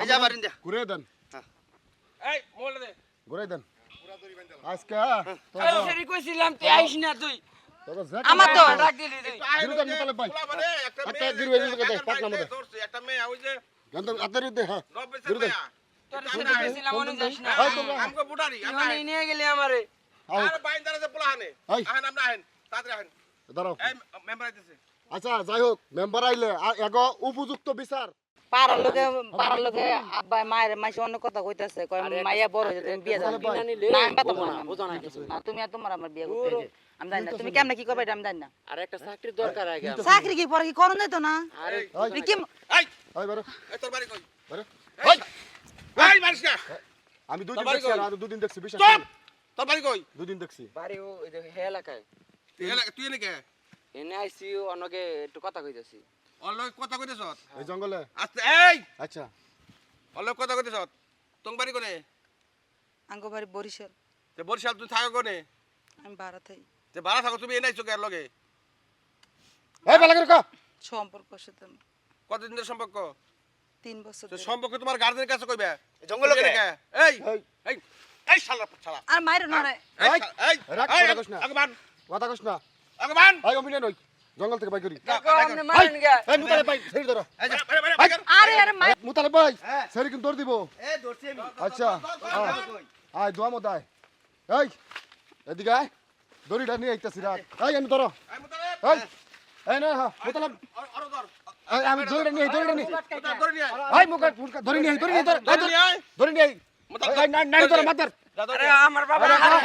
এই যা বারিন যা ঘুরে দেন এই মোলে দে ঘুরে দেন আজকে আরে সেরি কইছিলাম তুই আইস না তুই আমার তো ডাক দিলি তুই ঘুরে দেন মুতালেব ভাই মানে একটা একটা মেয়ে গিরবে দিকে দে পাক নামে দে ধরছে একটা মেয়ে ওই যে গন্ধ আদারি দে হ্যাঁ 90 ঘুরে দেন তোর সেরি কইছিলাম মনে যাস না এই তোমরা আমগো বুড়ারি তুই আমরা মনে নিয়ে গেলি আমারে আর বাইন্দারে যে পোলা হানে এই। আহেন আমরা আহেন তাড়াতাড়ি আহেন দাঁড়াও এই মেম্বার আইতেছে আচ্ছা যাই হোক মেম্বার আইলে এগো উপযুক্ত বিচার পাড়ার লোকে আব্বা মায়ের মাইসে অন্য কথা কইতাছে কয় মাইয়া বড় হইছে তুমি বিয়ে দাও না আমি কথা বলবো না বুঝো না না তুমি আর তোমার আমার বিয়ে করতে আমি জানি না তুমি কেমনে কি করবে এটা আমি জানি না আর একটা চাকরির দরকার আগে চাকরি কি পরে কি করন তো না আরে কি এই এই বারে এই তোর বাড়ি কই বারে এই এই মারিস না আমি দুদিন বাড়ি দেখছি কই? আর দুদিন দেখছি বিশ্বাস চুপ করুন। তোর বাড়ি কই দুদিন দেখছি বাড়ি ও হে এলাকায় তুই এনে কে এনে আইছি অনকে একটু কথা কইতাছি অল্লগ কথা কইতেছ এই জঙ্গলে আচ্ছা এই আচ্ছা অল্লগ কথা কইতেছ তোর বাড়ি কোনে আঙ্গ বাড়ি বরিশাল তে বরিশাল তুই থাকো কোনে আমি ভাড়া থাই তে ভাড়া থাকো তুমি এনে আইছো কার লগে এই বালা করে কা সম্পর্ক সাথে কতদিন ধরে সম্পর্ক 3 বছর তো ধরে। সম্পর্ক তোমার গার্জেনের কাছে কইবে জঙ্গলে তুই এনে কে? কে? এই এই এই এই শালা শালা আর মাইরে না রে এই এই, এই রাখ, এই, কথা কইস না। আগবান কথা কইস না আগবান এই অমিনে নই জঙ্গল থেকে বাই করি আপনি মারেন গা এই মুতালে ভাই সেই ধরো এই যা বাইরে বাইরে বাইরে আরে আরে মাই মুতালে ভাই হ্যাঁ। সেরি কিন্তু দৌড় দিব এ ধরছি আমি আচ্ছা আয় দোয়া মত আয় এই এদিকে আয় দড়িটা নিয়ে আইতাছি রাখ এই আমি ধরো এই মুতালে এই এই না হ্যাঁ মুতালে আরো ধর এই আমি দড়িটা নিয়ে দড়িটা নিয়ে মুতালে ধরে নিয়ে আয় এই মুকা মুকা ধরে নিয়ে ধরে নিয়ে ধরে নিয়ে আয় ধরে নিয়ে মুতালে এই না না ধরো মাতার যা ধরে আরে নিয়ে আয়। আমার বাবা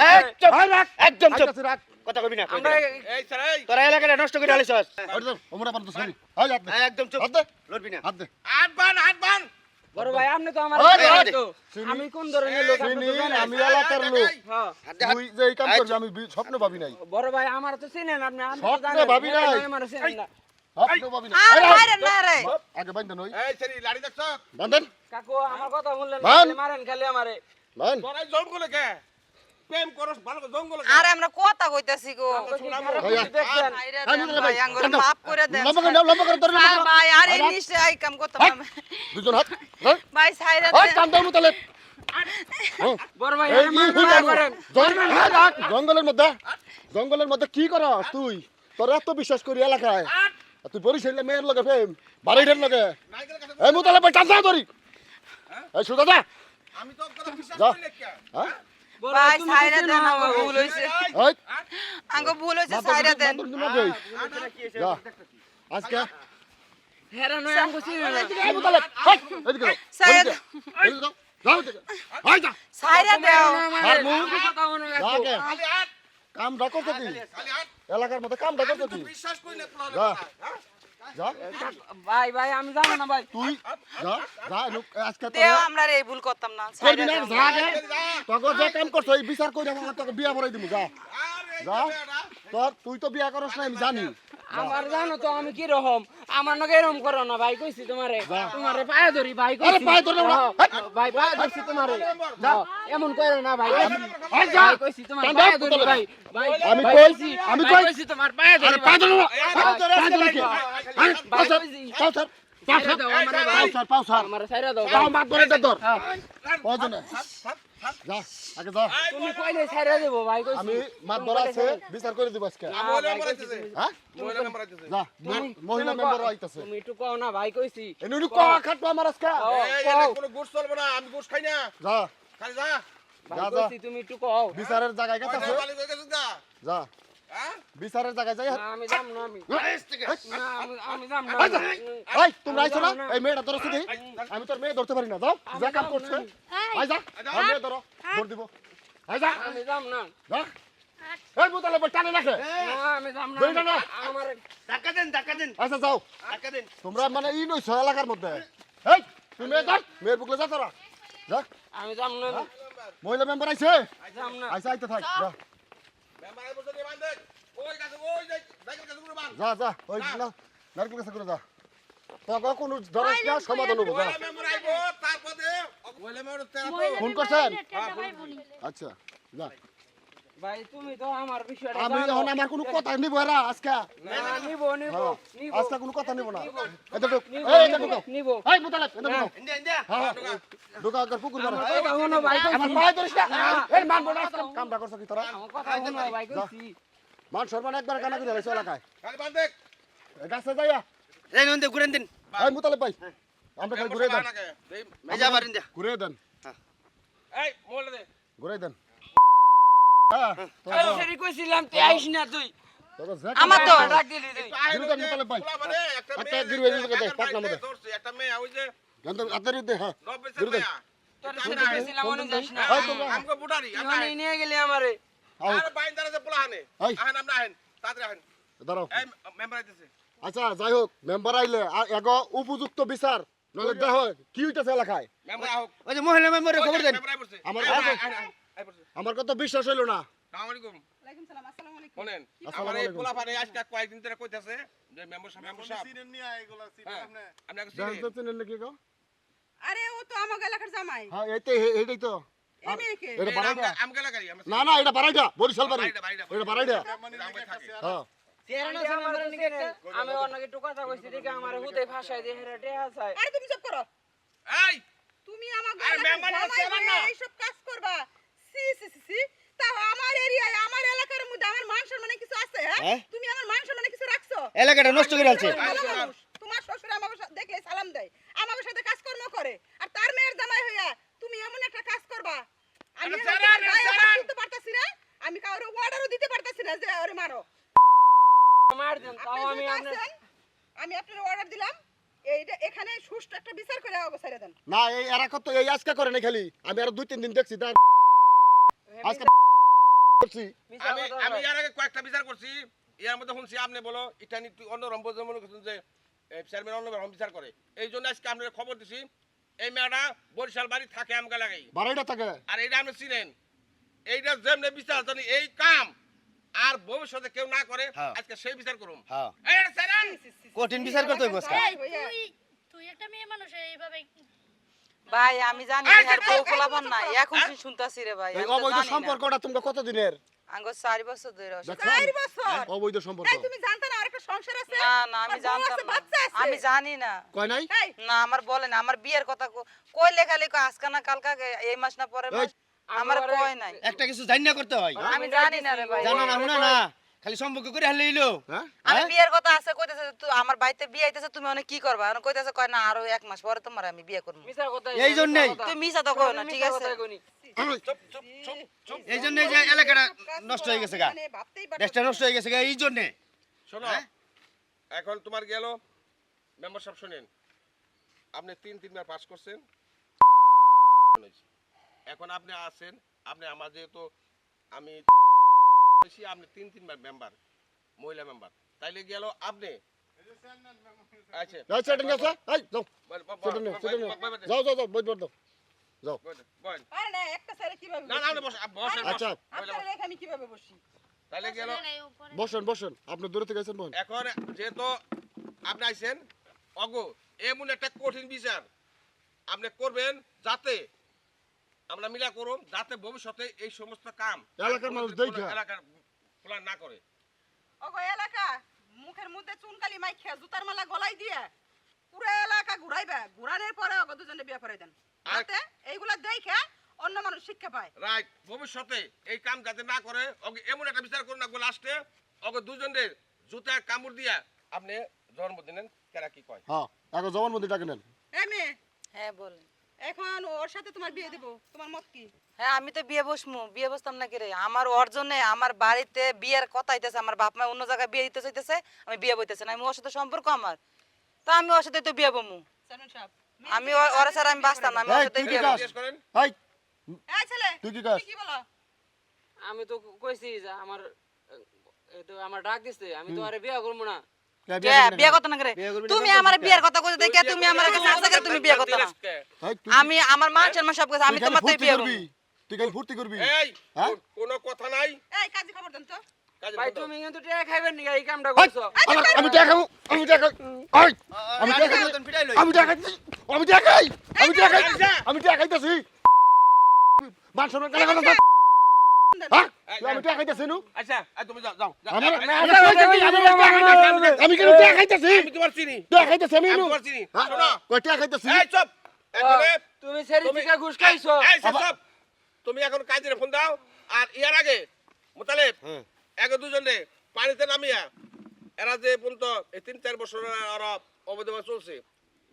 এই চুপ এই রাখ একদম চুপ আইতাছি রাখ কথা কবি না আমরা এই স্যার এই তোরা এলাকাটা নষ্ট করে আলিছস ওই ধর ওমরা পারতো সরি এই হাত দে একদম চুপ হাত দে লড়বি না হাত দে হাত বান বড় ভাই আপনি তো আমার ওই, ওই, তো চিনি। আমি কোন ধরনের লোক আপনি চিনি তো জানেন। আমি এলাকার লোক হ্যাঁ তুই যে এই কাম করবি আমি স্বপ্ন ভাবি নাই বড় ভাই আমার তো চিনেন আপনি আমি তো স্বপ্নে জানেন ভাবি নাই। আমার চিনেন না স্বপ্ন ভাবি নাই আর এই, মাইরে না রে আগে বাইন্দা নই এই স্যার লাড়ি দেখছ বান্ধেন কাকু আমার কথা শুনলেন না, মান। খালি মারেন খালি আমারে বান তোরা এই জঙ্গলে কে প্রেম করস ভালো করে জঙ্গলে কে? আরে আমরা কথা কইতাছি গো আপনি কি খারাপ ভাইয়া। কিছু দেখছেন মাইরে আমি দেন বলে ভাই ভাই, আঙ্গুর কান্দো। মাফ করে দেন লম্বা করে ধরে না ভাই আর এই নিশ্চয় আই কাম করতাম না। দুজন হাত হ্যাঁ ভাই সাইরা ওই দেন কাম দাও মুতালে বড় ভাই এই আমার কি মানা হুদানো? করেন জঙ্গলের মধ্যে কি কর তুই তোর এত বিশ্বাস করি এলাকায় আর তুই বরিশালে মেয়ের লগে প্রেম বাড়িটার লগে নাইকেল কাছে এই মুতালে ভাই টান ধরি এই সুদা যা আমি তো কথা বিশ্বাস যা। করি না কে হ্যাঁ বড় ভাই তুমি সাইরা কিছু দেন না আঙ্গুর বাবা। ভুল হইছে এই আঙ্গুর ভুল হইছে সাইরা দেন যা আজকে হেরা নয় আমি চিনি না এই মুতালে এই এদিকে যাও সাইরা এদিকে যাও যাও এদিকে এই যা সাইরা দেও আর মুখ কথা মনে যা রাখো কে খালি হাত কাম ডাকো তো কি খালি হাত এলাকার মধ্যে কাম ডাকো তো কি বিশ্বাস করি না পোলা যা। হ্যাঁ যা ভাই ভাই আমি জানো না ভাই তুই যা যা আজকে দেও তোরা আমরা এই ভুল করতাম না করবি সাইরা না দেও যা গে তোকে যে কাম করছ এই বিচার কইরা আমার তোকে বিয়া করাই দিমু যা আরে যা তোর তুই তো বিয়া করছ না আমি জানি আমার জানো তো আমি কি রকম আমার নগে এরকম করো না ভাই কইছি তোমারে তোমারে পায়ে ধরি ভাই কইছি আরে পায়ে ধরলে না। ভাই পায়ে ধরছি তোমারে যাও এমন করো না ভাই এই যা ভাই কইছি তোমার কান্দা, পায়ে ধরি পুতলে। ভাই ভাই আমি ভাই কইছি আমি ভাই কই কইছি তোমার পায়ে ধরি আরে পায়ে ধরো না ভাই, পায়ে ধরো কি আরে ভাই পাও কইছি পাও স্যার ছাইরা দাও আমারে ভাই পাও স্যার আমারে ছাইরা দাও পাও ভাই মাত ধরে দে তোর হ্যাঁ। পয়জন যা আগে যা তুমি কইলে ছাইরা দেব ভাই কইছি আমি মাত ধরা আছে বিচার করে দিব আজকে মহিলা মেম্বার আইতেছে হ্যাঁ মহিলা মেম্বার আইতেছে যা মহিলা মেম্বার আইতাছে তুমি একটু কও না ভাই কইছি এনুনি ক খাটবো আমার আজকে এই এনে কোনো গোশ চলবে না আমি গোশ খাই না যা খালি যা ভাই যা, যা। কইছি তুমি একটু কও বিচারের জায়গায় গেছে পয়সা মালিক হয়ে গেছিস গা যা হ্যাঁ বিচারের জায়গায় যাই না আমি যাম না আমি না আমি যাম না এই তোমরা আইছো না এই মেয়েটা ধরো শুধু আমি তোর মেয়ে ধরতে পারি না যাও যা কাম করছে আই যা আর মেয়ে ধরো ধর দিব আই যা আমি যাম না যা এই বুতালে টানে রাখে না আমি যাম না ধইরা না। আমার টাকা দেন আচ্ছা যাও টাকা দেন তোমরা মানে ই নইছো এলাকার মধ্যে এই তুমি মেয়ে ধর মেয়ের বুকলে যা তোরা যা আমি যাম না মহিলা মেম্বার আইছে যাম না আইসা আইতে থাক যা মেম্বার আইবো তো বান দে ওই কাছে ওই যাই নাইকেল কাছে পুরো বান যা যা ওই নারকেল কাছে করে যা তোকে কোনো ধরস না সমাধান হবো যা মহিলা মেম্বার আইবো তারপরে মহিলা মেম্বার তেরা তো ফোন করছেন আচ্ছা যা ভাই তুমি তো আমার বিষয়টা আমি জানো। এখন আমার কোনো কথা নিব এরা আজকে না নিব নিব হ্যাঁ, নিব আজকে কোনো কথা নিব না এটা ঢুক নিব, এই এটা নিব, ঢুক নিব। এই মুতালেব এটা ঢুক ইন্ডিয়া ইন্ডিয়া হ্যাঁ ঢুকা কর পুকুর করে আমার কথা শোনো ভাই কইছি। আমার পায়ে ধরিস না এই মান বড় আজকে কামটা করছ কি তোরা আমার কথা শোনো ভাই কইছি। মান সম্মান একবার কানা করে হইছে এলাকায় খালি বান দেখ এই গাছে যাইয়া এই নন্দে ঘুরেন দিন এই মুতালেব ভাই আমরা কাল ঘুরে দেন এই যাবার ইন্ডিয়া ঘুরে দেন এই মোবাইল দে ঘুরে দেন হ্যাঁ এই সেরি কইছিলাম তুই আইস না তুই তোকে জ্যাক আমার তো ডাক দিলি তুই গিরুদান মোতালেব ভাই একটা একটা গিরুয়ে দিকে দে পাক না মধ্যে ধরছে একটা মেয়ে ওই যে গন্ধ আতরি দে হ্যাঁ 90 গিরুদান মেয়া তোর সেরি কইছিলাম মনে যাস না এই তোমরা আমগো বুড়ারি তুই নিয়ে গেলি আমারে আও আর বাইন দাঁড়াতে পোলা হানে এই। আহেন আমরা আহেন তাড়াতাড়ি আহেন দাঁড়াও এই মেম্বার আইতেছে আচ্ছা যাই হোক মেম্বার আইলে এগো উপযুক্ত বিচার নলে দেহ কি হইতাছে এলাকায় মেম্বার আহক ওই যে মহিলা মেম্বারে খবর দেন মেম্বার আইবছে আমার আই পড়ছে আমার কত বিশ্বাস হইলো না আসসালামু আলাইকুম ওয়ালাইকুম সালাম আসসালামু আলাইকুম শুনেন আসসালামু আমার এই আলাইকুম। পোলা পারে আজকে কয়েকদিন ধরে কইতাছে যে মেম্বার সাহেব হ্যাঁ, আপনি আগে চিনেন? জানতে চিনেন নাকি গো আরে ও তো আমাকে এলাকার জামাই হ্যাঁ এইটাই তো এই মেয়েকে এটা বাড়াইটা আমকে লাগারি আমরা না না এটা বাড়াইটা বরিশাল বাড়ি বাড়িটা এটা বাড়াইটা আমকে থাকে হ্যাঁ আমি অনেক একটু কথা কইছি দেখে আমার হুদে ভাষায় দিয়ে হেরাটে আছায় আরে তুমি চুপ করো এই তুমি আমাকে আরে এলাকার মেম্বার না, জামাই চেয়ারম্যান না। হয়ে এইসব কাজ করবা সি সি সি সি তাও আমার এরিয়ায় আমার এলাকার মধ্যে আমার মান সম্মানে কিছু আছে হ্যাঁ হ্যাঁ? তুমি আমার মান সম্মানে কিছু রাখছো এলাকাটা নষ্ট করে আলছে ভালো মানুষ। তোমার শ্বশুর আমাকে দেখলে সালাম দেয় আমাকে সাথে কাজকর্ম করে আর তার মেয়ের জামাই হইয়া তুমি এমন একটা কাজ করবা আমি আরে আমার সারান, গায়ে হাত সারান। তুলতে পারতাছি না আমি কাউরে অর্ডারও দিতে পারতাছি না যে ওরে মারো মার দেন তাও আপনি আমি যেহেতু আপনার আছেন, আমি আপনার অর্ডার দিলাম এইটা এখানে সুষ্ঠু একটা বিচার করে অবস্থায় দেন না এই এরা কত এই আজকে করে না খালি আমি আর 2-3 দিন দেখছি তার আজকে করছি মিছা আমি কথা আমি কয়। এর আগে কয়েকটা বিচার করছি এর মধ্যে শুনছি আপনি বলো এটা নি অন্য রম্বজ মনে করছেন যে চেয়ারম্যান অন্য রকম বিচার করে এই জন্য আজকে আপনার খবর দিছি এই মেয়েটা বরিশাল বাড়ি থাকে আমগা লাগাই বাড়াইটা থাকে আর এইটা আপনি চিনেন এইটা যেমনি বিচার জানি এই কাম আর ভবিষ্যতে কেউ না করে হ্যাঁ। আজকে সেই বিচার করুম হ্যাঁ এই স্যারান কঠিন বিচার করতে হইব আজকে এই, তুই তুই একটা মেয়ে মানুষ এইভাবে ভাই আমি জানি এই, আর এই, বউ এই, ফলাবার না এখন হ্যাঁ? শুনতাছি রে ভাই এই আমি তো অবৈধ জানি না। সম্পর্কটা তোমরা কত দিনের আঙ্গ 4 বছর ধরে দেখছেন 4 বছর অবৈধ সম্পর্ক এই তুমি জানতে না আরেকটা সংসার আছে না না আমি তোমার বউ জানতাম আছে, না বাচ্চা আছে। আমি জানি না কয় নাই এই না আমার বলে না আমার বিয়ের কথা কই লেখালে কই আজকে না কালকা এই মাস না পরের মাস আমার আমারে- কয় নাই একটা কিছু জানি না করতে হয় আমি জানি না রে ভাই জানা না শোনা না খালি সম্পর্ক করে হারলে ইলো হ্যাঁ আমি বিয়ের কথা আছে কইতেছে তুই আমার বাড়িতে বিয়ে আইতেছে তুমি অনেক কি করবা আর কইতেছে কয় না আরো 1 মাস পরে তোমার আমি বিয়ে করব মিছা কথা এই জন্যই। তুই মিছা তো কই না ঠিক আছে চুপ চুপ চুপ চুপ এই জন্য যে এলাকাটা নষ্ট হয়ে গেছে গা মানে ভাবতেই পারছো দেশটা নষ্ট হয়ে গেছে গা এই জন্য শোনো এখন তোমার গেল মেম্বার সাহেব শুনেন আপনি 3 বার পাস করছেন এখন আপনি আছেন আপনি আমার যেহেতু আমি হইছি, আপনি 3 বার মেম্বার মহিলা মেম্বার তাইলে গেল আপনি আচ্ছা যাও সেটিং আছে এই যাও বল, বল, সেটিং বল, সেটিং বল, বল, বল, যাও যাও যাও বইবার দাও যাও বল, বল। আরে না একটা ছেলে কিভাবে না না আপনি বসেন, বসেন, আচ্ছা। বসেন। আপনার লেখা আমি কিভাবে বসি তাইলে গেল বসেন বসেন আপনি দূরে থেকে আছেন বোন এখন যেহেতু আপনি আইছেন অগো এমন একটা কঠিন বিচার আপনি করবেন যাতে আমরা মিলা করুম যাতে ভবিষ্যতে এই সমস্ত কাম এলাকার মানুষ কোনো দেখা। এলাকার প্ল্যান না করে ওগো এলাকা মুখের মধ্যে চুনকালি মাইখা জুতার মালা গলাই দিয়ে পুরো এলাকা ঘুরাইবে ঘুরানোর পরে ওগো দুজনে বিয়ে করে দেন আর- যাতে এইগুলা দেখে অন্য মানুষ শিক্ষা পায় রাইট ভবিষ্যতে এই কাম যাতে না করে ওকে এমন একটা বিচার করুন না লাস্টে ওকে দুজনের জুতার কামড় দিয়া আপনি জন্মদিনের কেরা কি কয় হ্যাঁ এখন জবান মধ্যে ডাকে নেন এই মেয়ে হ্যাঁ বলেন এখন ওর সাথে তোমার বিয়ে দেব তোমার মত কি হ্যাঁ আমি তো বিয়ে বসমু বিয়ে বসতাম না কি রে আমার অর্জনে আমার বাড়িতে বিয়ের কথা হইতেছে আমার বাপ মা অন্য জায়গায় বিয়ে দিতে চাইতেছে আমি বিয়ে বইতেছে না আমি ওর সাথে সম্পর্ক আমার তা আমি ওর সাথে তো বিয়ে বমু চেয়ারম্যান সাহেব আমি ওর ছাড়া আমি বাঁচতাম না আমি ওর এই, সাথে তুই বিয়ে কি বমু। কাজ? জিজ্ঞেস করেন এই এই ছেলে তুই কি কাজ? কি বলো আমি তো কইছি যে আমার এই তো আমার ডাক দিছে আমি তো আরে বিয়া করব না কে বিয়ে কথা না করে তুমি আমার বিয়ের কথা কইতে দেখে তুমি আমার কাছে আসা করে তুমি বিয়ে করতে না এই, তুই আমি আমার মান সম্মান সব কিছু আমি তুই খালি তোমার ফুর্তি বিয়ে করবি করবো তুই খালি ফুর্তি করবি এই হ্যাঁ? কোনো কথা নাই এই কাজী খবর দেন তো কাজের ভাই কথা। তুমি কিন্তু টাকা খাইবেন নি এই কামটা এই, করছো আমি দেখাবো আমি দেখাই এই আমি দেখাই আমি দেখাই আমি দেখাই আমি দেখাই আমি দেখাইতেছি মান সম্মান কেন কথা হ্যাঁ এই, তুই আমি টাকা খাইতেছি নু আচ্ছা তুমি যাও যাও যাও। আমার আচ্ছা, আমি কেন টাকা খাইতেছি আমি তোমার চিনি টাকা খাইতেছি আমি আমি নু তোমার চিনি শোনো কয় টাকা খাইতেছি এই চুপ এখানে তুমি সেরি থেকে ঘুষ খাইছো এই চুপ তুমি এখন কাজের ফোন দাও আর ইয়ার আগে মুতালেব একে দুজনে পানিতে নামিয়া এরা যে পর্যন্ত এই 3-4 বছর ওরা অবৈধভাবে চলছে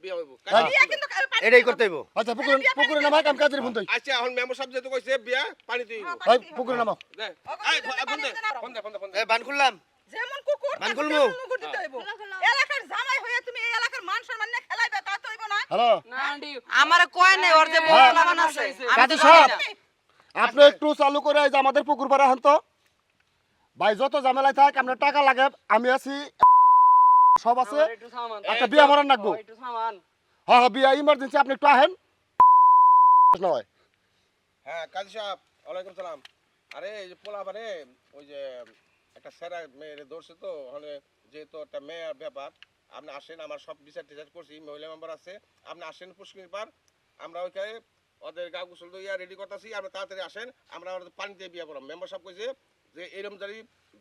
বিয়ে হইব বিয়া কিন্তু পানি এটাই করতে হইব আচ্ছা পুকুরে নামা কাম কাজের ফোন দেই আচ্ছা এখন মেম্বার সাহেব যেহেতু কইছে বিয়া পানিতে হইব এই পুকুরে নামা দে এই ফোন দে ফোন দে ফোন দে ফোন দে এ বান খুললাম যেমন কুকুর মান তেমন খুলবো। কুকুর দিতে হইব। এলাকার জামাই হয়ে তুমি এই এলাকার মান সম্মান নিয়ে খেলাইবে তা তো হইব না। হ্যালো না আন্টি আমারে কয় নাই ওর যে হ্যাঁ। বলা মান আছে কাজী সাহেব আপনি একটু চালু করে এই যে আমাদের পুকুর পাড়ে আহেন তো ভাই যত ঝামেলায় থাক আপনার টাকা লাগে আমি আছি সব আছে একটু সামান একটা বিয়া ভরান রাখবো একটু সামান হ্যাঁ হ্যাঁ বিয়া ইমার্জেন্সি আপনি একটু আহেন নয় হ্যাঁ কাজী সাহেব ওয়ালাইকুম সালাম আরে এই যে পোলা মানে ওই যে একটা সেরা মেয়ের ধরছে তো ওখানে যেহেতু একটা মেয়ের ব্যাপার আপনি আসেন আমার সব বিচার টিচার করছি মহিলা মেম্বার আছে আপনি আসেন পুষ্কির পার আমরা ওইখানে ওদের গা গোসল ইয়া রেডি করতেছি আপনি তাড়াতাড়ি আসেন আমরা ওদের পানিতে বিয়ে করলাম মেম্বার সাহেব কইছে যে এরকম যদি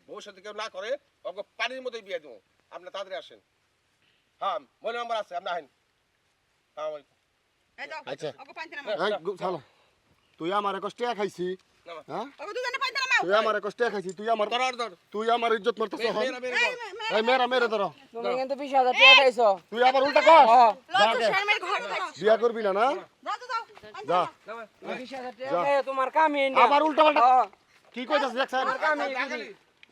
ভবিষ্যতে কেউ না করে ওকে পানির মধ্যেই বিয়ে দেবো আপনি তাড়াতাড়ি আসেন হ্যাঁ মহিলা মেম্বার আছে আপনি আসেন হ্যাঁ এই যাও আচ্ছা। ওকে পানিতে নামাও। এই চলো তুই আমার কষ্টে খাইছি নামা। হ্যাঁ ওকে দুজনে পানিতে নামাও। তুই আমার কষ্টে খাইছি তুই আমার ইজ্জত মারতেছ হন মেয়েরা এই মেরা মেরে ধরো তুমি কিন্তু 20000 টাকা খাইছো তুই আবার উল্টা কর হ্যাঁ যা আগে। শর্মের ঘর ধরো। বিয়া করবি না না যাও যাও যাও। পানিতে যা নামাও। 20000 টাকা খাইছো তোমার কামই না আবার উল্টা পাল্টা হ্যাঁ, কি কইতাছ দেখছেন তোমার কামই কি?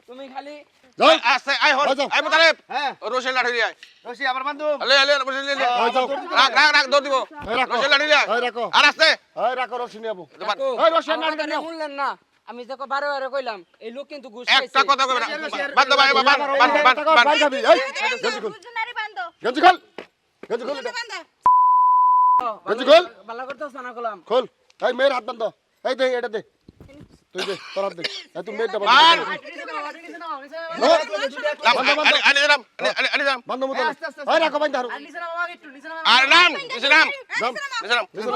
তুমি খালি যাও আসছে আই হল আই যাও। আই মুতালেব হ্যাঁ রোশেল লাঠি দিয়ে রশি আমার বান্ধব আলে আলে রোশেল লে আই যাও রাখ দৌড় দিব এই রাখো রোশেল লাঠি দিয়ে এই রাখো আর আসছে এই রাখো রশি নিয়াবো কাকু, এই রশি আমার না কথা নিও শুনলেন না আমি যখন বারে বারে কইলাম এই লোক কিন্তু ঘুষ একটা খাইছে কথা কইবে না বাদ দাও ভাই বান খাবি এই গঞ্জি খোল দুজনেরই বান্ধব। গঞ্জি খোল গঞ্জি খোল দুজনে বান্ধব। গঞ্জি খোল ভালো করতেছ না কলাম খোল এই মেয়ের হাত বান্ধ এই দে এটা দে তুই দে তোর হাত দে এই তুমি মেয়েরটা বান আলে রাম আলে রাম বান্ধ মতো এই রাখো বান্ধ হারু আর নাম ইসলাম নাম ইসলাম মিজরাম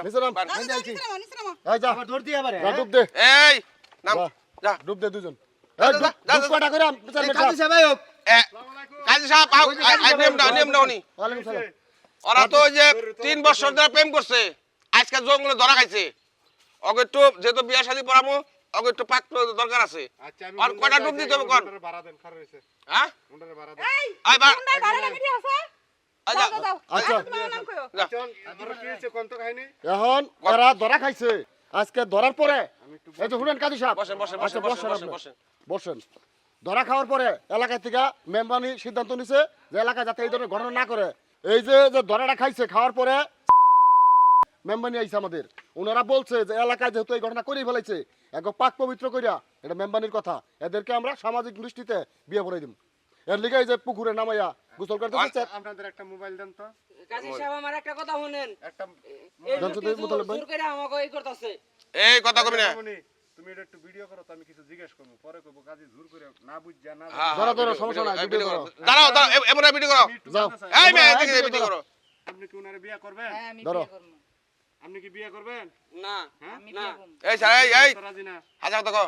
মিজরাম বান। বান্ধ আইছি নিচে নামাও, নিচে নামাও। এই যা আবার ধরতি আবার যা ডুব দে এই নাম যা। যা ডুব দে দুজন এই ডুব ডুব কটা করে বিচার মেটা কাজী সাহেব আইও কাজী সাহেব নিয়ম দাও নি ওয়ালাইকুম সালাম ওরা তো ওই যে 3 বছর ধরে প্রেম করছে আজকে জঙ্গলে ধরা খাইছে ওকে একটু যেহেতু বিয়া শাদী পড়ামো ওকে একটু পাক দরকার আছে আর কয়টা ডুব দিতে হবে কোন হ্যাঁ এই, আই বা হুন্ডার ভাড়া লাগি আছে? আচ্ছা যাও, যাও, যাও। আচ্ছা। তোমার নাম কইও। এখন ওরা ধরা খাইছে আজকে ধরার পরে এই যে শুনেন কাজী সাহেব বসেন বসেন আচ্ছা, বসেন বসেন আপনি। বসেন বসেন ধরা খাওয়ার পরে এলাকা থেকে মেম্বানি সিদ্ধান্ত নিছে যে এলাকা যাতে এই ধরনের ঘটনা না করে এই যে যে ধরাটা খাইছে খাওয়ার পরে মেম্বানি আইছে আমাদের ওনারা বলছে যে এলাকায় যেহেতু এই ঘটনা করেই ফেলাইছে এক পাক পবিত্র কইরা এটা মেম্বানির কথা এদেরকে আমরা সামাজিক দৃষ্টিতে বিয়ে পড়াই দিম এর লিগে এই যে পুকুরে নামাইয়া গোসল করতে চাচ্ছে কাজী সাহেব আমার একটা কথা শুনেন এই লোক জানতো তো কিন্তু মোতালেব ভাই? জোর করে আমাকে এই করতেছে এই কথা কবি না হ্যাঁ, ধরো ধরো সমস্যা নাই ভিডিও করো দাঁড়াও দাঁড়াও এমন ভিডিও করো যাও এই মেয়ে এদিকে ভিডিও করো হ্যাঁ আমি ধরো। বিয়ে করব না আমি না বিয়ে করব এই স্যার এই হাজার কথা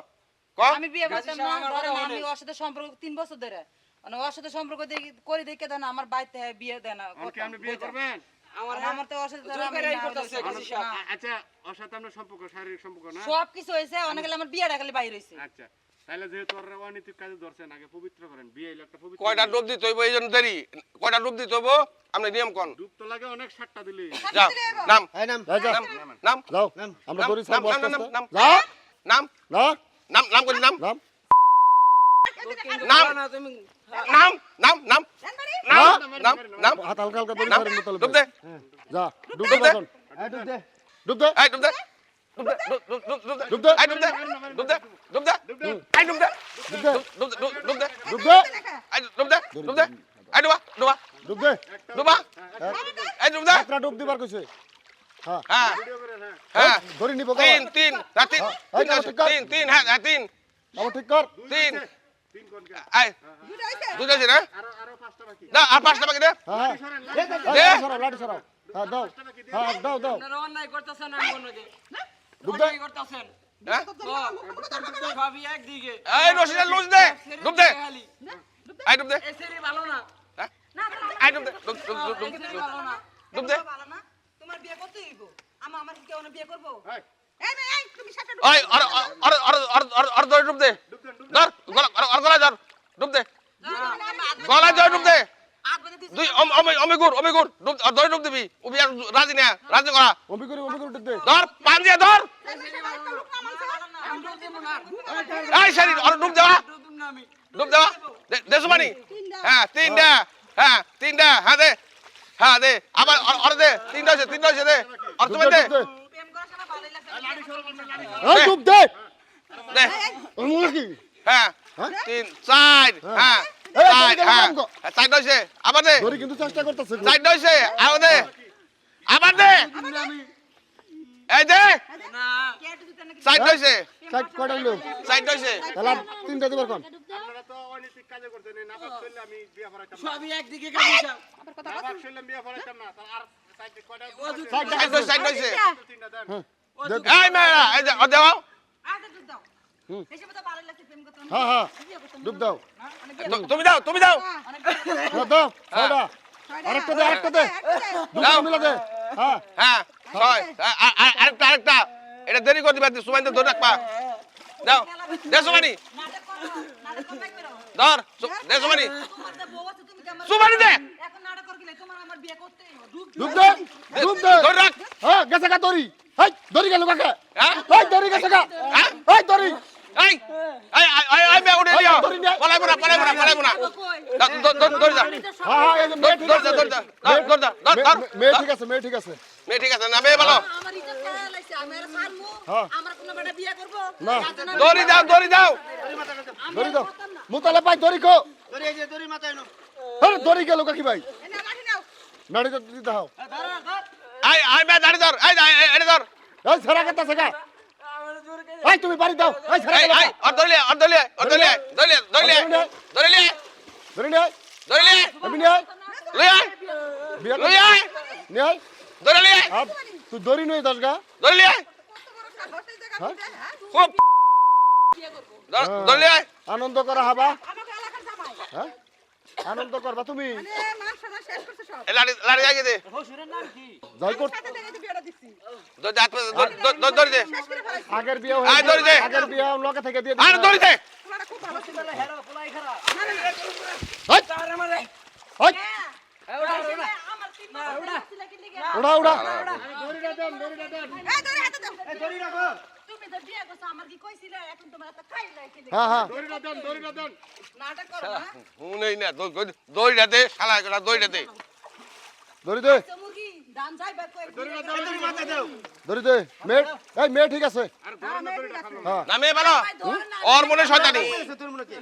ক আমি বিয়ে করতাম কাজী না সাহেব আমার ধরেন কথা আমি বলেন। ওর সাথে সম্পর্ক 3 বছর ধরে মানে ওর সাথে সম্পর্ক করে দেখে দেন আমার বাড়িতে বিয়ে দেন না আপনি বিয়ে করবেন আমার আমার তো ওর সাথে জোর করে এই করতেছে কাজী সাহেব আচ্ছা ওর সাথে আপনার সম্পর্ক শারীরিক সম্পর্ক না সব কিছু হয়েছে অনেক আমার বিয়েটা খালি বাইরে হইছে আচ্ছা তাহলে যেহেতু ওরা অনৈতিক কাজে ধরছেন আগে পবিত্র করেন বিয়ে হইলো একটা পবিত্র কয়টা ডুব দিতে হইব এই জন্য দেরি কয়টা ডুব দিতে হইব আপনি নিয়ম কোন ডুব তো লাগে অনেক সাতটা দিলে যাও নাম এই নাম এই যা নাম যাও আমরা দড়ি ছাড়বো নাম, আস্তে নাম, আস্তে নাম, যাও নাম না নাম নাম করি নাম নাম নাম না তুমি নাম নাম নাম নাম নাম নাম হাত হালকা হালকা দড়ি নাম ধরে মোতালেব ডুব দে যা ডুব দে এখন এই ডুব দে ডুব দে এই ডুব দে ডুব দে ডুব দে ডুব দে এই ডুব দে ডুব দে ডুব দে এই ডুব দে ডুব দে ডুব দে ডুব দে ডুব দে এই ডুব দে ডুব দে এই ডুবা ডুবা ডুব দে ডুবা এই ডুব দে একটা ডুব দিবার কইছে হ্যাঁ হ্যাঁ হ্যাঁ ধরি নিব তিন তিন না তিন এই নাও, ঠিক কর। তিন তিন হ্যাঁ হ্যাঁ, তিন আবার ঠিক কর তিন তিন কোন কে এই দুটো হইছে? দুটো আছে না আরো পাঁচটা বাকি না আর পাঁচটা বাকি দে হ্যাঁ দে। হ্যাঁ সরাও লাঠি সরাও হ্যাঁ দাও হ্যাঁ দাও দাও আপনারা অন্যায় করতেছেন আমি অন্যকে ডুব দে অন্যায় করতেছেন হ্যাঁ সবই একদিকে এই রশিদের লুজ দে ডুব দে খালি এই ডুব দে এ সেরি ভালো না হ্যাঁ না এই ডুব দে ডুব ভালো না ডুব দে ভালো না তোমার বিয়ে করতে হইব আমার কি কেউ না বিয়ে করব এই। এই মেয়ে এই তুমি সাথে ওই আর ধরে ডুব দে ধর গলা ধর ডুব দে গলা ধরে ডুব দে দুই অমিগুর ডুব ধরে ডুব দিবি উবি আর রাজি না রাজি করা অমি করে ডুব দে ধর পান দিয়ে ধর এই শরীর আর ডুব দেওয়া ডুব দেওয়া দেশো পানি হ্যাঁ তিনটা হ্যাঁ দে আবার আর দে তিনটা হয়েছে দে আর তুমি দে প্রেম করার সময় ভালোই লাগছে এই ডুব দে দে ওমলা কি হ্যাঁ তিন চার হ্যাঁ এই, চার দড়ি কেন হ্যাঁ নামগো? চার হয়েছে আবার দে ধরি কিন্তু চেষ্টা করতেছে চার হয়েছে আবার দে এই দে না কে একটু দিতে নাকি চার হয়েছে সাইড কয়টা হইলো চার হয়েছে তাহলে আর তিনটা দিবার কোন আপনারা তো অনৈতিক কাজে করছেন এই নাপাক চললে আমি বিয়া করাইতাম না সবই একদিকে খালি সব নাপাক চললে বিয়া করাইতাম না তার আর সাইডে কয়টা চার হয়েছে তিনটা দেন এই মেয়েরা এই যে দেওয়া আচ্ছা দুধ দাও এসে তো ভালোই লাগছে প্রেম করতে হ্যাঁ হ্যাঁ ডুব দাও তুমি দাও হ্যাঁ, দাও ছয়টা আরেকটা দে দুটো দাও। মিলা দে হ্যাঁ হ্যাঁ ছয় আরেকটা এটা দেরি করে দিবা সুমাইতে ধরে রাখবা দাও দেড়শো মানি নাটক করো নাটক করবে করো ধর দেড়শো মানি তোমার তো বউ আছে তুমি কি আমার সুমানি দে এখন নাটক করলে তোমার আমার বিয়ে করতে হইব ডুব দে ডুব দে ধরে রাখ হ্যাঁ গেছে গা দড়ি হেই দড়ি গেল কাকে হ্যাঁ এই দড়ি গেছে গা হ্যাঁ এই দড়ি এই মে উঠে দিও ধরি নে। পলাইবো না ধরে যা হ্যাঁ হ্যাঁ এই যে মেয়ে ঠিক আছে মেয়ে ঠিক আছে মেয়ে ঠিক আছে মেয়ে ঠিক আছে না মেয়ে ভালো আমার ইজ্জত খেলা লাইছে আমি আর সারমু হ্যাঁ। আমার কোনো বেটা বিয়ে করব না দড়ি দাও দড়ি দাও মুতালে পাই দড়ি কো দড়ি এই যে দড়ি মাথায় নো আরে দড়ি গেল কাকি ভাই এনে লাঠি নাও নাড়ি তো দিতে দাও আই মে দাঁড়ি ধর এই ধর এই ছড়া কথা সেগা এই তুমি বাড়ি দাও এই ছড়া এই কথা আর ধরলে ধরে নে আমি নে লই আয় বিয়া লই আয় নে আয় ধরে লই আয় আপ তুই দড়ি নই দশ গা ধরে লই আয় কত বড় সাহস এই জায়গা মধ্যে হ্যাঁ খুব ধরে লই আয় আনন্দ করা হাবা আমাকে এলাকার জামাই হ্যাঁ আনন্দ করবা তুমি মানে মান সম্মান শেষ করছে সব লাড়ি আগে দে হসুরের নাম কি যাই কর সাথে দেখে বিয়েটা দিছি ধরে দে শেষ করে ফেলাইছি আগের বিয়া আয় দড়ি দে। আগের বিয়া লগে থেকে দিয়ে আর ধরে দে তোমার খুব ভালো ছিল হেরা পোলাই খারাপ হই তার আমারে হই ওড়া আমার তিন মাস ওড়া ছিল কি লিগে উড়া উড়া এই ধরে হাতে দাও এই দড়ি রাখো তুমি তো বিয়ে করছো আমার কি কইছিলে এখন তোমার তো খাই লাইছি হ্যাঁ হ্যাঁ নাটক করো না হুনেই না দড়িটা দে শালা গলা দড়িটা দে ধরি দে তো মুরগি দাম যাই বের কই দড়ি মাথায় দাও ধরি দে মেয়ে এই মেয়ে ঠিক আছে হ্যাঁ না মেয়ে ভালো ওর মনে শয়তানি তোর মনে কি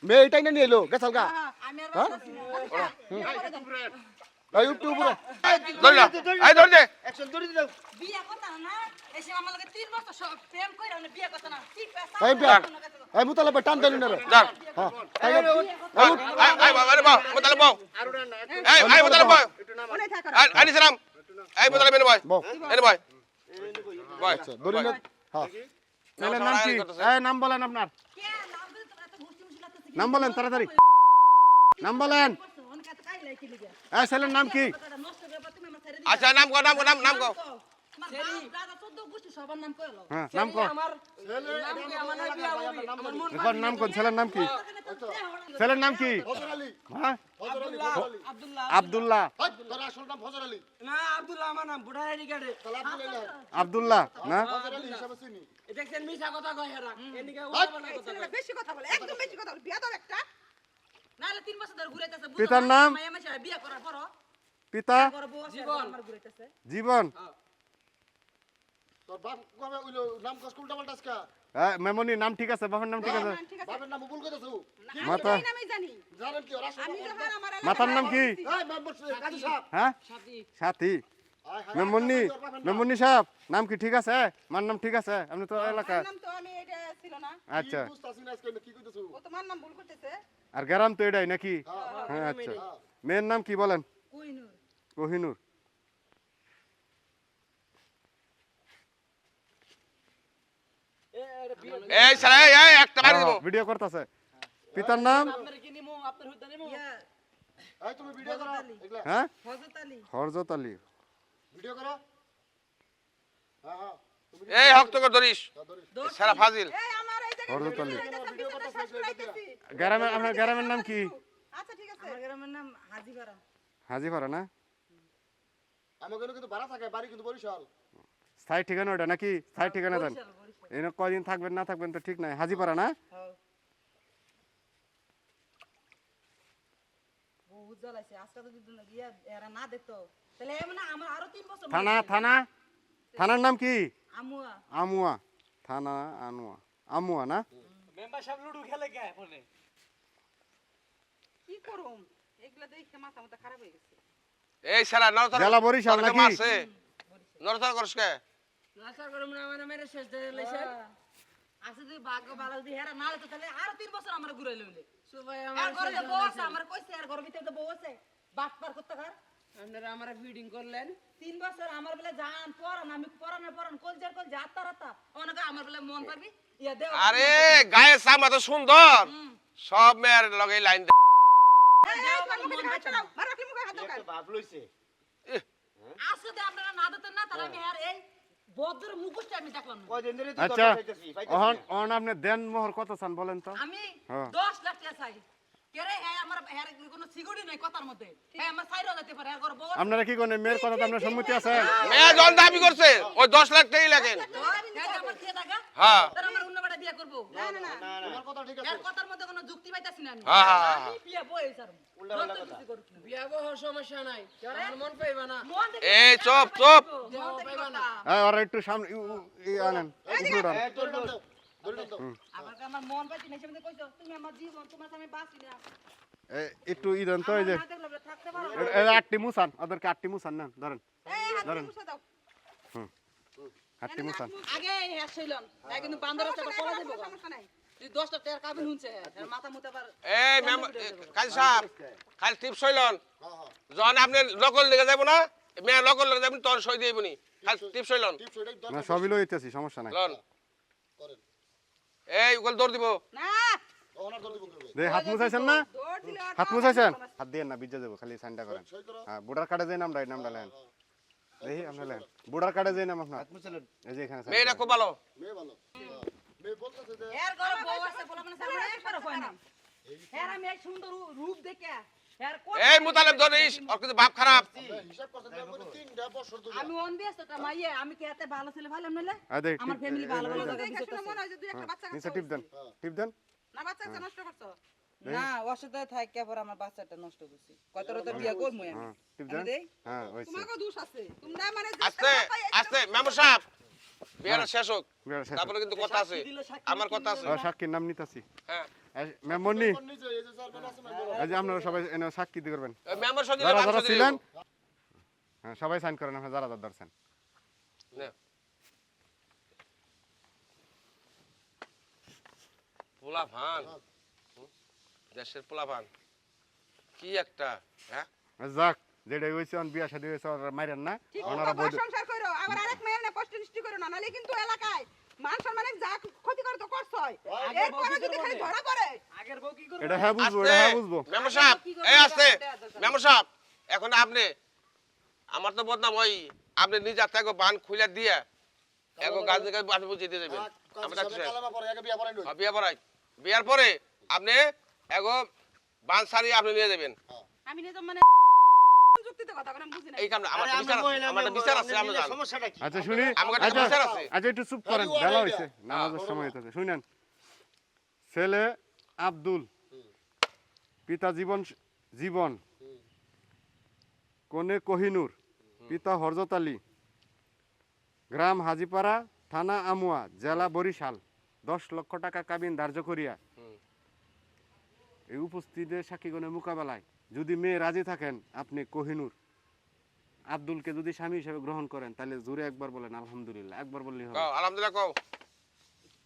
মেয়ে এটাই না নিয়ে এলো গেছাল গা আমি আর বাঁচতেছি না এই একটু উপরে ধরে না এই ধরে দে একশন দড়ি দাও বিয়ে করতা না এসে আমার লগে 3 বছর সব প্রেম কইরা না বিয়ে করতা না ঠিক এই বিয়া এই মুতালে ভাই টান দেলি না রে যা হ্যাঁ তাই না? আই বাবা রে বাবা মোতালে বাও এই মোতালে বাও মনে থাকো আনি সালাম এই মোতালে মেনে ভাই বউ এনে ভাই ভাই আচ্ছা ধরি না হ্যাঁ ছেলের নাম কি এই নাম বলেন আপনার কে নাম দিতে তোরা এত ঘুরতে মুশি লাগতেছে নাম বলেন তাড়াতাড়ি নাম বলেন অনেক এত খাই লাইছি লিগে এই ছেলের নাম কি কথাটা নষ্ট করে তুমি আমার ছেড়ে আচ্ছা নাম কো নাম কো তোমার বাপ দাদা 14 গোষ্ঠী সবার নাম কইলো হ্যাঁ নাম কর আমার নাম কি আমার নাম বিয়া হবি আমার মন এখন নাম কোন ছেলের নাম কি ছেলের নাম কি ফজর আলী হ্যাঁ ফজর আলী আব্দুল্লাহ আব্দুল্লাহ হাই তোর আসল নাম ফজর আলী না আব্দুল্লাহ আমার নাম বুড়া আইডি কার্ডে তাহলে আব্দুল্লাহ আব্দুল্লাহ না ফজর আলী হিসাবে চিনি দেখছেন মিছা কথা কয় হেরা এদিকে হাই, উল্টা কথা ছেলেটা বেশি কথা বলে একদম বেশি কথা বলে বিয়া দাও একটা নাহলে 3 বছর ধরে ঘুরাইতেছে পিতার নাম? মাইয়া মাইয়া বিয়া করার পর পিতা বড় বউ আছে জীবন। আমার ঘুরাইতেছে জীবন তোর বাপ কবে হইলো নাম কস উল্টা পাল্টা আজকা মেমনি নাম ঠিক আছে বাবার নাম ঠিক আছে ঠিক আছে বাপের নাম ভুল কইতাছো মাতা আমি নামই জানি জানেন কি ওরা আমি যখন আমার মাতার নাম কি এই মেম্বার কাজী সাহেব হ্যাঁ সাথী মেমনি মেমনি সাহেব নাম কি ঠিক আছে মার নাম ঠিক আছে আপনি তো এলাকা নাম তো আমি এটা ছিল না আচ্ছা বুঝতাছি না আজকে কি কইতাছো ও তোমার নাম ভুল করতেছে আর গ্রাম তো এটাই নাকি হ্যাঁ আচ্ছা মেয়ের নাম কি বলেন কইনুর কোহিনুর এই স্যার এই একটা মারি দিব ভিডিও করতেছে পিতার নাম আপনার কি নিমু আপনার হুদা নিমু এই তুমি ভিডিও করো এগুলা হ্যাঁ হযরত আলী হরজত আলী ভিডিও করো হ্যাঁ হ্যাঁ তুমি এই হক তোকে ধরিস সারা ফাজিল এই আমার এই জায়গায় হরজত আলী ভিডিও করতে শেষ করে দিতে গ্রামের আপনার গ্রামের নাম কি আচ্ছা ঠিক আছে আমার গ্রামের নাম হাজিপাড়া। হাজিপাড়া না আমাকে কিন্তু ভাড়া থাকে বাড়ি কিন্তু বরিশাল স্থায়ী ঠিকানা ওটা নাকি স্থায়ী ঠিকানা দেন এনে কয়দিন থাকবেন না থাকবেন তো ঠিক নাই হাজিপাড়া না বহুত জ্বালাইছে আজকে যদি গিয়া এরা না দেখতো তাহলে এমন আমার আরো 3 বছর থানা থানা থানার নাম কি আমুয়া আমুয়া থানা আনুয়া আমুয়া না মেম্বার সাহেব লুডু খেলে কে ফোনে কি করুম এগুলা দেখে মাথা মাথা খারাপ হয়ে গেছে এই সারা নরতর জেলা বরিশাল নাকি? মারছে নরতর করছ কে লাসার করে মনে মেরে শেষ দিয়ে লাইছে আছে যদি ভাগ্য ভালো যদি হেরা না হতো তাহলে আরো 3 বছর আমার ঘুরে লইলে সবাই আর আমার ঘরে বউ আছে আমার কইছে আর ঘর ভিতরে তো বউ আছে বাট পার করতে কার আপনারা আমার ফিডিং করলেন 3 বছর আমার বেলা জান পড়ান আমি পড়ান কলজার কল যাত্রা রাতা অনেক আমার বেলা মন পারবি ইয়া দেও আরে গায়ে সামা তো সুন্দর সব মেয়ের লগে লাইন দে মারো কি মুখে হাত দোকান ভাব লইছে আসলে যদি আপনারা না দিতেন না তাহলে আমি আর এই বদ্র মুখোশটা আমি দেখলাম না। কয়দিন ধরে তুই আচ্ছা কথা কইতেছিস অহন অহন আপনি দেন মোহর কত চান বলেন তো আমি হ্যাঁ। 10 লাখ টাকা চাই কেরে হ্যাঁ আমার হ্যাঁ কোনো সিকিউরিটি নাই কথার মধ্যে হ্যাঁ আমার সাইরও যেতে পারে আর ঘর বউ আছে। আপনারা কি কোন মেয়ের কথা আপনার সম্মতি আছে মেয়ে জন দাবি করছে ওই 10 লাখ টাকাই লাগেন হ্যাঁ আমার খেয়ে থাকা হ্যাঁ তার আমার অন্য বাড়ি বিয়ে করব না না না তোমার কথা ঠিক আছে এর কথার মধ্যে কোনো যুক্তি পাইতাছি না আমি হ্যাঁ, হ্যাঁ, হ্যাঁ। আমি বিয়ে বই স্যার বিয়া বহ সমস্যা নাই আমার মন পাইবা না মন দেখে এই চুপ চুপ দেহ পাইবা না এই ওরা একটু সামনে আনেন উপরে উঠান। এই তোর তোর ধরে দাও আমার মন পাইছি না সেমনি কইছো তুমি আমার জীবন তোমার সামনে বাঁচি না একটু দেন তো এই যে না দেখলে থাকতে পারো আটটি মুসান ওদেরকে আটটি মুসান না ধরেন এই হাত ধরেন। মুছে দাও আটটি মুসান আগে হ্যাঁ ছিলেন তাই কিন্তু বান্দর আছে পড়া দেব সমস্যা নাই তুই 10 টাকা টাকা কাবিন হুনছে এর মাথা মুতে পার এই ম্যাম কাজী সাহেব খালি টিপস হইলন যখন আপনি লোকল লেগে যাব না মেয়ে লোকল লেগে যাবেন তখন সই দিইবনি খালি টিপস হইলন টিপস ওইটাই না দরকার সবই লইতেছি সমস্যা নাই লন করেন এই ওগুলো দৌড় দিব না ওনার ধরে দিব করবে দে হাত মুছাইছেন না দৌড় দিলে আর হাত মুছাইছেন হাত দিয়ে না বিজে দেবো খালি সাইনটা করেন সই করো হ্যাঁ বুড়ার কার্ডে যে নামটা এই নামটা লেন দেখি আপনি লেন বুড়ার কার্ডে যে নাম আপনার মুছলেন এই যে এখানে sign মেয়েটা করেন। খুব ভালো মেয়ে ভালো মেয়ে বলতেছে যে এর ঘরে বউ আছে বলে মানে সামনে একবারও কয় না এর আমি এই সুন্দর রূপ দেখে এর কত এই মুতালেব ধরিস ওর কিন্তু বাপ খারাপ আমরা হিসাব করতে দেব মানে 3টা বছর ধরে আমি অন ব্যস্ত তা মাইয়ে আমি কি এত ভালো ছেলে ভালো নইলে এই দেখ আমার ফ্যামিলি ভালো ভালো জায়গা দেখে বিচে শুনে মনে হয় যে দুই একটা বাচ্চা নিচে কাচ্চা টিপ দেন টিপ দেন না বাচ্চা কাচ্চা নষ্ট করছো না অসুবিধা থাকে পর আমার বাচ্চাটা নষ্ট করছি কত তো বিয়া করবো আমি হ্যাঁ টিপ দেন দেই? হ্যাঁ ওইছে তোমাকে দোষ আছে তোমরা মানে আস্তে আস্তে মেমো সাহেব বিয়ার শেষ হোক বিয়ার শেষ হোক। তারপরে কিন্তু কথা আছে আমার কথা আছে সাক্ষীর নাম নিতাছি হ্যাঁ মেমনি নিজে এই যে স্যার আছে মেম্বার এই যে আপনারা সবাই এনে সাক্ষী দিয়ে করবেন মেম্বার সদিলে যারা বাপ যারা সদিলে ছিলেন হ্যাঁ সবাই সাইন করেন আপনারা যারা যারা ধরছেন পোলা ভান দেশের পোলা ভান কি একটা হ্যাঁ যাক যেটা হয়েছে অন বিয়া শাদী হয়েছে ওরা মাইরেন না ঠিক ওনারা মতো ঘর সংসার করো আবার আরেক মেয়ের না কষ্ট সৃষ্টি করো না নালে কিন্তু এলাকায় মান সম্মানে যা ক্ষতি করে তো করছই এরপরে যদি খালি ধরা পড়ে আগের বউ কি করবে এটা হ্যাঁ বুঝবো এটা হ্যাঁ বুঝবো মেম্বার সাহেব এই আসতে মেম্বার সাহেব এখন আপনি আমার তো বদনাম ওই আপনি নিজে থেকে বান খুলে দিয়ে এগো গাছ থেকে বাস বুঝিয়ে দিয়ে যাবেন আমরা কালামা পরে আগে বিয়া পড়াই নই বিয়া পড়াই বিয়ার পরে আপনি এগো বান সারি আপনি নিয়ে যাবেন আমি নিজে মানে যুক্তিতে কথা বলে বুঝি না এই কামটা আমার একটা বিচার আছে আমরা জানি সমস্যাটা কি আচ্ছা শুনি আমার একটা আচ্ছা বিচার আছে আচ্ছা একটু চুপ করেন বেলা হয়েছে নামাজের সময় হইতেছে শুনেন ছেলে আব্দুল পিতা জীবন কনে কোহিনুর পিতা হরজত আলী গ্রাম হাজিপাড়া থানা আমুয়া জেলা বরিশাল 10 লক্ষ টাকা কাবিন ধার্য করিয়া এই উপস্থিতের সাক্ষীগণের মোকাবেলায় যদি মেয়ে রাজি থাকেন আপনি কোহিনুর আব্দুলকে যদি স্বামী হিসেবে গ্রহণ করেন তাহলে জোরে একবার বলেন আলহামদুলিল্লাহ একবার বললেই হবে কও আলহামদুলিল্লাহ কও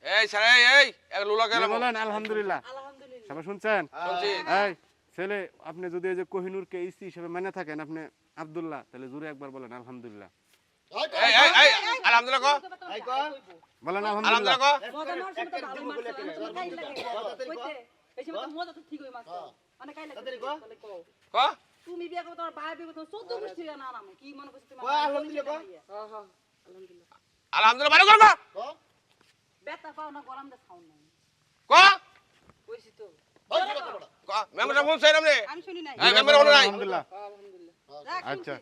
এই স্যার এই এক লুলা কেন বলেন আলহামদুলিল্লাহ আলহামদুলিল্লাহ সবাই শুনছেন শুনছি এই ছেলে আপনি যদি এই যে কোহিনুরকে স্ত্রী হিসেবে মেনে থাকেন আপনি আব্দুল্লাহ তাহলে জোরে একবার বলেন আলহামদুলিল্লাহ এই আলহামদুলিল্লাহ কও আই কর বলেন আলহামদুলিল্লাহ। আলহামদুলিল্লাহ মজা নেওয়ার সময় তো ভালোই মারছে, অনেক সময় কাইল লাগে। কইতে, এই সময় তো মজা তো ঠিকই মারছে। অনেক কাইল লাগে, তাহলে কও। ক তুমি বিয়ে করবে, তোমার ভাই বিয়ে করবে, তোমার 14 গোষ্ঠী না নাম। কি মনে করছিস তুমি? আলহামদুলিল্লাহ। হ্যাঁ হ্যাঁ আলহামদুলিল্লাহ। আলহামদুলিল্লাহ ভালো করবা বেতা পাও না, গরম দে খাও না। ক কইছি তো। ক মেম্বার সাহেব বলছেন আপনি আমি শুনি নাই। এই মেম্বার হলো নাই আলহামদুলিল্লাহ। আলহামদুলিল্লাহ। আচ্ছা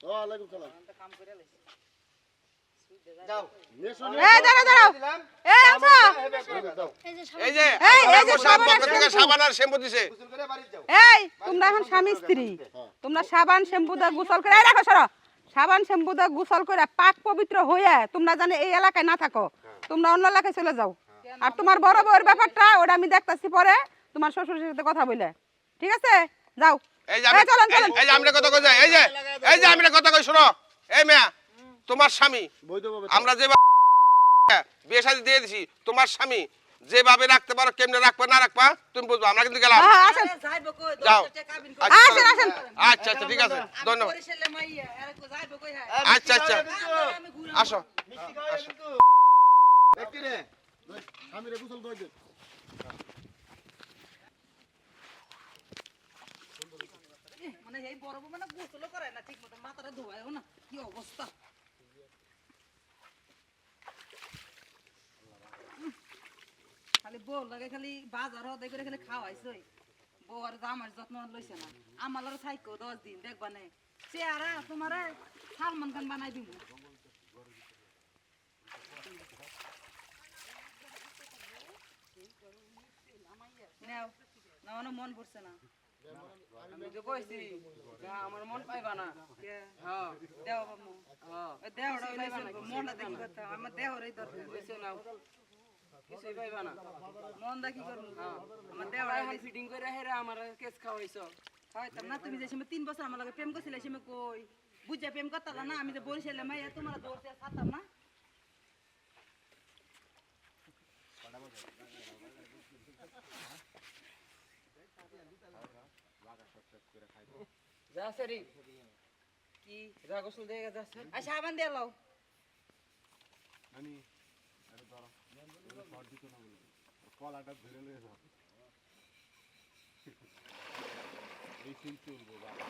ওয়ালাইকুম সালাম কাম করে লাইছি। যাও এই দাঁড়াও দাঁড়াও। এই আচ্ছা। দাও এই যে এই যে এই মেম্বার যে সাহেব সাবান পক্ষ আর থেকে শ্যাম্পু। সাবান আর শ্যাম্পু দিছে গোসল করে বাড়ি যাও এই তোমরা এখন স্বামী স্ত্রী, তোমরা সাবান শ্যাম্পু দিয়ে গোসল করে, এই রাখো সরো, সাবান শ্যাম্পু দিয়ে গোসল করে পাক পবিত্র হয়ে তোমরা জানে এই এলাকায় না থাকো, তোমরা অন্য এলাকায় চলে যাও। আর তোমার বড় বউয়ের ব্যাপারটা ওটা আমি দেখতাছি পরে তোমার শ্বশুরের সাথে কথা বলে, ঠিক আছে? যাও। এই যে আমি- চলেন চলেন। এই যে আমরা কথা কই যাই এই যে আমরা কথা কই শোনো এই মেয়া তোমার স্বামী বৈধভাবে আমরা যে বিয়ে শাদী দিয়ে দিছি তোমার স্বামী যেভাবে রাখতে পারো কেমনে রাখবা না রাখবা তুমি বুঝবা আমরা কিন্তু গেলাম হ্যাঁ, আসেন যাইবো কই যাও। দশটা কাবিন আচ্ছা। আসেন আসেন। আচ্ছা আচ্ছা ঠিক আছে ধন্যবাদ বরিশালে মাইয়া এর কো যাইবো কই হ্যাঁ আচ্ছা আচ্ছা আমি ঘুরে আসো মিষ্টি খাওয়া কিন্তু দেখি রে স্বামীরে গোসল করে দে মানে এই বড় বউ মানে গোসল করে না ঠিক মতো, মাথাটা ধোয়ায়ও না, কি অবস্থা। খালি বউ লাগে খালি বাজার হতে করে খালি খাওয়াইছে, বউ আর আমার যত্ন লইছে না। আমার লগে থাইকো 10 দিন দেখবা নে চেহারা তোমারে সালমান খান বানাই দিব। নাও না মানে মন পড়ছে না। আমি তো কইছি যে আমার মন পাইবা না। কে হ্যাঁ দেও বাবু হ্যাঁ ওই দেহটা লইছে, মনটা দেখি কথা আমার দেহরই দরকার। কইছো না কিছুই পাইবা না। মনটা কি করব আমার তাই দেহটা এখন ফিটিং করে হেরা আমার কেস খাওয়াইছো। হয়তাম না। তুমি যে সময় 3 বছর আমার লগে প্রেম করছিলে সেই সময় কই বুঝা প্রেম করতালা না? আমি যে বরিশালে মাইয়া তোমার দৌড়তে ছাড়তাম না। যা সরি কি যা গোসল দিয়ে যা সরি। আর সাবান দিয়ে লাও। কলাটা ধরে লয়ে যাও এই সিন চলবো বাবা